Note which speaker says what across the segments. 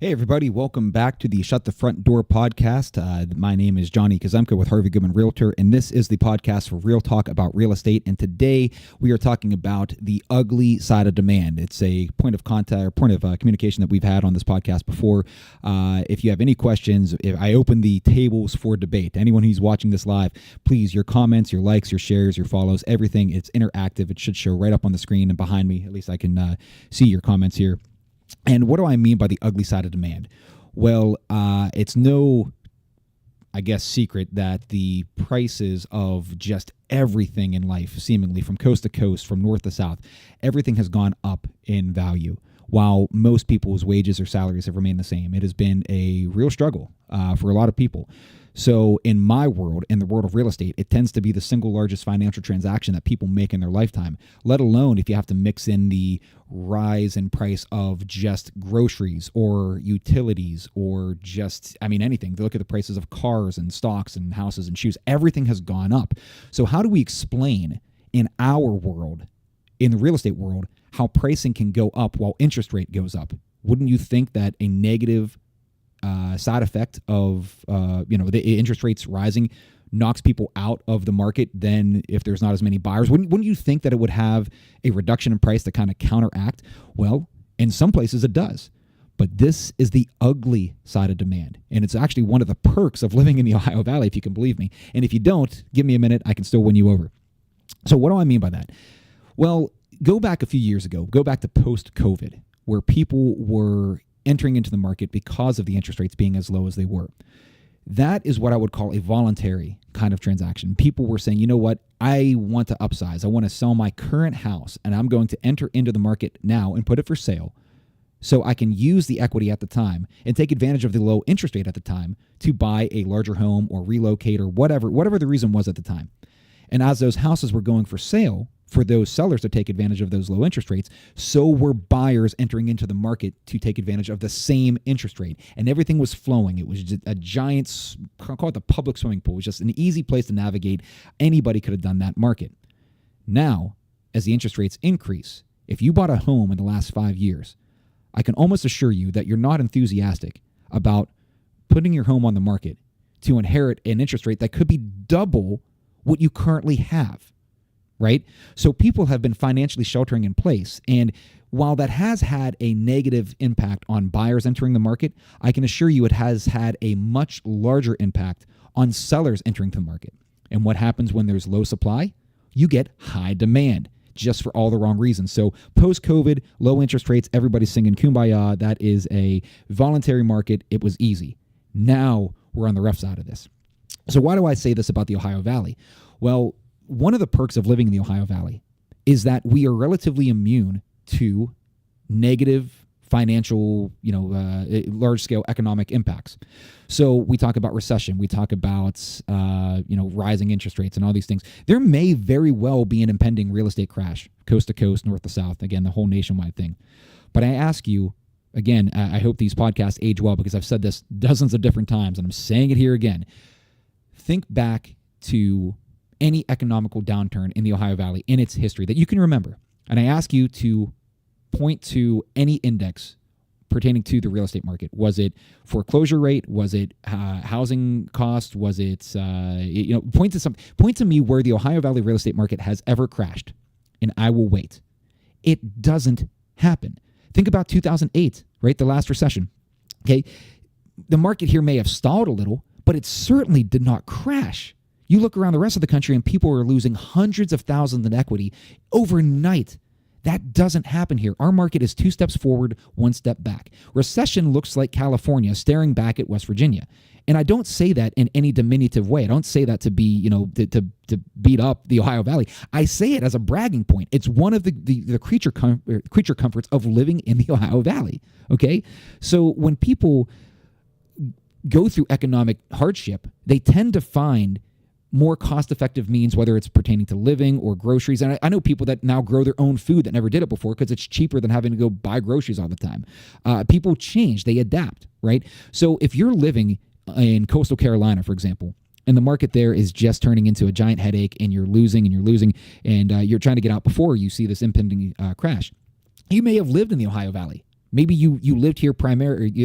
Speaker 1: Hey, everybody. Welcome back to the Shut the Front Door podcast. My name is Johnny Kazemka with Harvey, Goodman, Realtor, and this is the podcast for real talk about real estate. And today we are talking about the ugly side of demand. It's a point of contact or point of communication that we've had on this podcast before. If you have any questions, I open the tables for debate. Anyone who's watching this live, please, your comments, your likes, your shares, your follows, everything, it's interactive. It should show right up on the screen and behind me. At least I can see your comments here. And what do I mean by the ugly side of demand? Well, it's no, secret that the prices of just everything in life, seemingly from coast to coast, from north to south, everything has gone up in value, while most people's wages or salaries have remained the same. It has been a real struggle for a lot of people. So in my world, in the world of real estate, it tends to be the single largest financial transaction that people make in their lifetime, let alone if you have to mix in the rise in price of just groceries or utilities or just, anything. Look at the prices of cars and stocks and houses and shoes. Everything has gone up. So how do we explain in our world, in the real estate world, how pricing can go up while interest rate goes up? Wouldn't you think that a negative side effect of the interest rates rising knocks people out of the market then if there's not as many buyers? Wouldn't you think that it would have a reduction in price to kind of counteract? Well, in some places it does. But this is the ugly side of demand. And it's actually one of the perks of living in the Ohio Valley, if you can believe me. And if you don't, give me a minute, I can still win you over. So what do I mean by that? Well, go back a few years ago, go back to post-COVID, where people were entering into the market because of the interest rates being as low as they were. That is what I would call a voluntary kind of transaction. People were saying, you know what, I want to upsize. I want to sell my current house, and I'm going to enter into the market now and put it for sale so I can use the equity at the time and take advantage of the low interest rate at the time to buy a larger home or relocate or whatever the reason was at the time. And as those houses were going for sale, for those sellers to take advantage of those low interest rates, so were buyers entering into the market to take advantage of the same interest rate. And everything was flowing. It was just a giant, call it the public swimming pool. It was just an easy place to navigate. Anybody could have done that market. Now, as the interest rates increase, if you bought a home in the last 5 years, I can almost assure you that you're not enthusiastic about putting your home on the market to inherit an interest rate that could be double what you currently have. Right? So people have been financially sheltering in place. And while that has had a negative impact on buyers entering the market, I can assure you it has had a much larger impact on sellers entering the market. And what happens when there's low supply? You get high demand, just for all the wrong reasons. So post-COVID, low interest rates, everybody's singing Kumbaya. That is a voluntary market. It was easy. Now we're on the rough side of this. So why do I say this about the Ohio Valley? Well, one of the perks of living in the Ohio Valley is that we are relatively immune to negative financial, large-scale economic impacts. So we talk about recession, we talk about, rising interest rates and all these things. There may very well be an impending real estate crash, coast to coast, north to south, again, the whole nationwide thing. But I ask you, again, I hope these podcasts age well because I've said this dozens of different times and I'm saying it here again. Think back to any economical downturn in the Ohio Valley in its history that you can remember. And I ask you to point to any index pertaining to the real estate market. Was it foreclosure rate? Was it housing cost? Was it, point to something. Point to me where the Ohio Valley real estate market has ever crashed, and I will wait. It doesn't happen. Think about 2008, right? The last recession. Okay. The market here may have stalled a little, but it certainly did not crash. You look around the rest of the country and people are losing hundreds of thousands in equity overnight. That doesn't happen here. Our market is 2 steps forward, 1 step back. Recession looks like California staring back at West Virginia. And I don't say that in any diminutive way. I don't say that to be, to beat up the Ohio Valley. I say it as a bragging point. It's one of the creature comforts of living in the Ohio Valley. Okay? So when people go through economic hardship, they tend to find more cost-effective means, whether it's pertaining to living or groceries. And I know people that now grow their own food that never did it before because it's cheaper than having to go buy groceries all the time. People change. They adapt, right? So if you're living in coastal Carolina, for example, and the market there is just turning into a giant headache and you're losing, and you're trying to get out before you see this impending crash, you may have lived in the Ohio Valley Maybe you lived here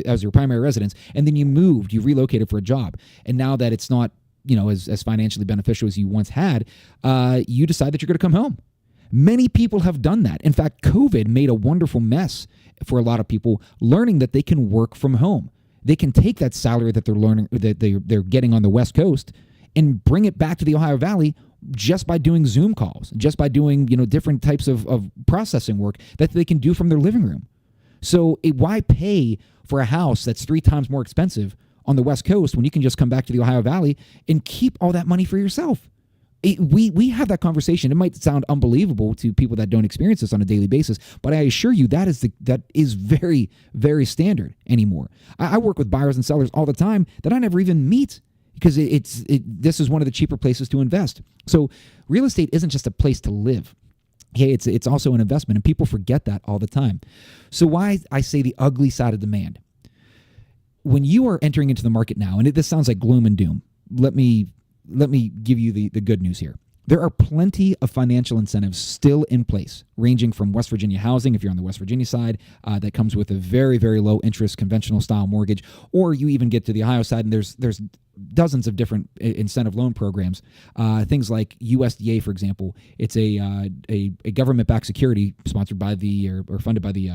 Speaker 1: as your primary residence, and then you relocated for a job. And now that it's not, as financially beneficial as you once had, you decide that you're going to come home. Many people have done that. In fact, COVID made a wonderful mess for a lot of people, learning that they can work from home. They can take that salary that they're getting on the West Coast and bring it back to the Ohio Valley just by doing Zoom calls, just by doing, different types of processing work that they can do from their living room. So why pay for a house that's 3 times more expensive on the West Coast when you can just come back to the Ohio Valley and keep all that money for yourself? We have that conversation. It might sound unbelievable to people that don't experience this on a daily basis, but I assure you that is very, very standard anymore. I work with buyers and sellers all the time that I never even meet because this is one of the cheaper places to invest. So real estate isn't just a place to live. Okay, it's also an investment, and people forget that all the time. So why I say the ugly side of demand. When you are entering into the market now, and this sounds like gloom and doom, let me give you the good news here. There are plenty of financial incentives still in place, ranging from West Virginia housing, if you're on the West Virginia side, that comes with a very, very low interest conventional style mortgage, or you even get to the Ohio side, and there's dozens of different incentive loan programs. Things like USDA, for example, it's a government-backed security sponsored by or funded by the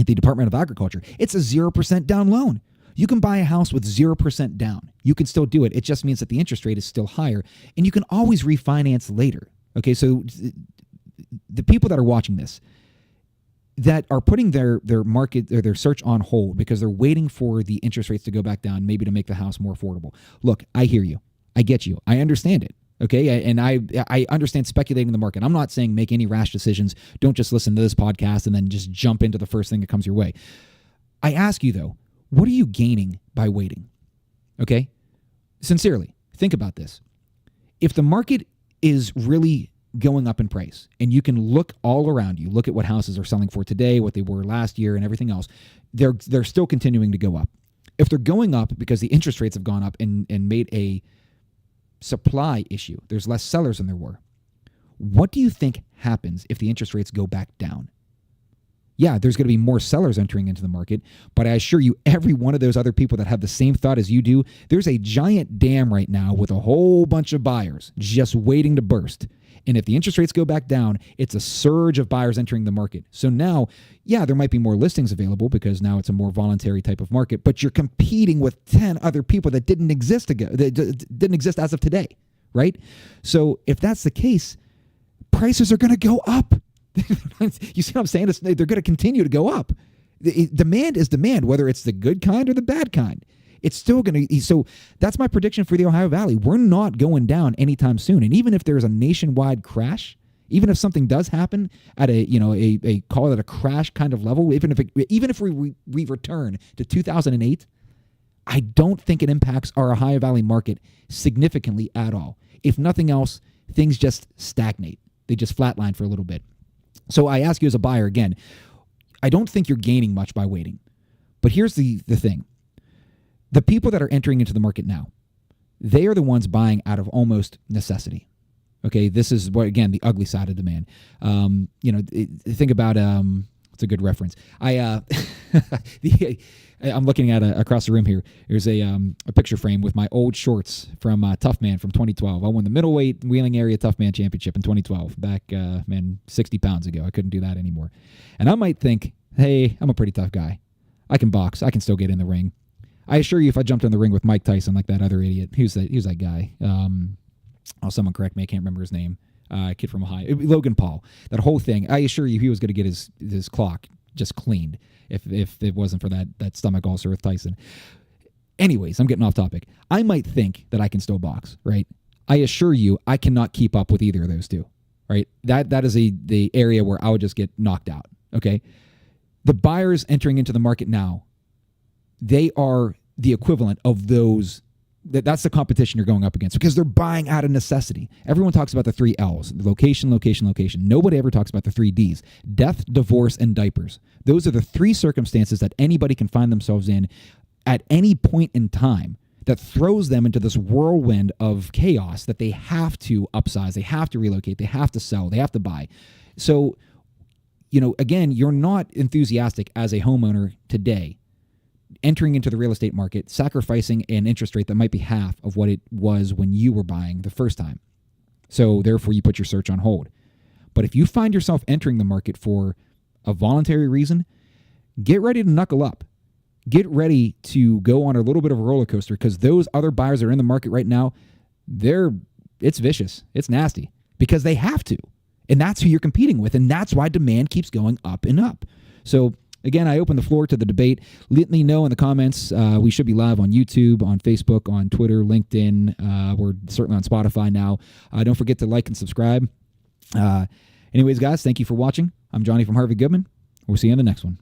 Speaker 1: Department of Agriculture. It's a 0% down loan. You can buy a house with 0% down. You can still do it. It just means that the interest rate is still higher, and you can always refinance later. Okay, so the people that are watching this that are putting their market or their search on hold because they're waiting for the interest rates to go back down, maybe to make the house more affordable. Look, I hear you. I get you. I understand it. Okay, and I understand speculating in the market. I'm not saying make any rash decisions. Don't just listen to this podcast and then just jump into the first thing that comes your way. I ask you, though, what are you gaining by waiting? Okay? Sincerely, think about this. If the market is really going up in price and you can look all around you, look at what houses are selling for today, what they were last year and everything else, they're still continuing to go up. If they're going up because the interest rates have gone up and made a supply issue, there's less sellers than there were. What do you think happens if the interest rates go back down? Yeah, there's going to be more sellers entering into the market, but I assure you, every one of those other people that have the same thought as you do, there's a giant dam right now with a whole bunch of buyers just waiting to burst. And if the interest rates go back down, it's a surge of buyers entering the market. So now, yeah, there might be more listings available because now it's a more voluntary type of market, but you're competing with 10 other people that didn't exist as of today, right? So if that's the case, prices are going to go up. You see what I'm saying? They're going to continue to go up. Demand is demand, whether it's the good kind or the bad kind. It's still going to. So that's my prediction for the Ohio Valley. We're not going down anytime soon. And even if there's a nationwide crash, even if something does happen at a call it a crash kind of level, even if we return to 2008, I don't think it impacts our Ohio Valley market significantly at all. If nothing else, things just stagnate. They just flatline for a little bit. So I ask you as a buyer again, I don't think you're gaining much by waiting. But here's the thing. The people that are entering into the market now, they are the ones buying out of almost necessity. Okay, this is what, again, the ugly side of demand. Think about it's a good reference. I'm looking at across the room here. There's a picture frame with my old shorts from Tough Man from 2012. I won the middleweight wheeling area Tough Man championship in 2012. Back 60 pounds ago. I couldn't do that anymore. And I might think, hey, I'm a pretty tough guy. I can box. I can still get in the ring. I assure you, if I jumped in the ring with Mike Tyson like that other idiot, who's that guy? Someone correct me. I can't remember his name. Kid from Ohio, Logan Paul. That whole thing. I assure you, he was going to get his clock just cleaned if it wasn't for that stomach ulcer with Tyson. Anyways, I'm getting off topic. I might think that I can still box, right? I assure you, I cannot keep up with either of those two, right? That is the area where I would just get knocked out. Okay, the buyers entering into the market now, they are the equivalent of those. That's the competition you're going up against because they're buying out of necessity. Everyone talks about the 3 L's, location, location, location. Nobody ever talks about the 3 D's, death, divorce, and diapers. Those are the 3 circumstances that anybody can find themselves in at any point in time that throws them into this whirlwind of chaos that they have to upsize, they have to relocate, they have to sell, they have to buy. So again, you're not enthusiastic as a homeowner today, entering into the real estate market, sacrificing an interest rate that might be half of what it was when you were buying the first time. So therefore, you put your search on hold. But if you find yourself entering the market for a voluntary reason, get ready to knuckle up. Get ready to go on a little bit of a roller coaster, because those other buyers that are in the market right now, it's vicious. It's nasty because they have to. And that's who you're competing with. And that's why demand keeps going up and up. So again, I open the floor to the debate. Let me know in the comments. We should be live on YouTube, on Facebook, on Twitter, LinkedIn. We're certainly on Spotify now. Don't forget to like and subscribe. Anyways, guys, thank you for watching. I'm Johnny from Harvey Goodman. We'll see you in the next one.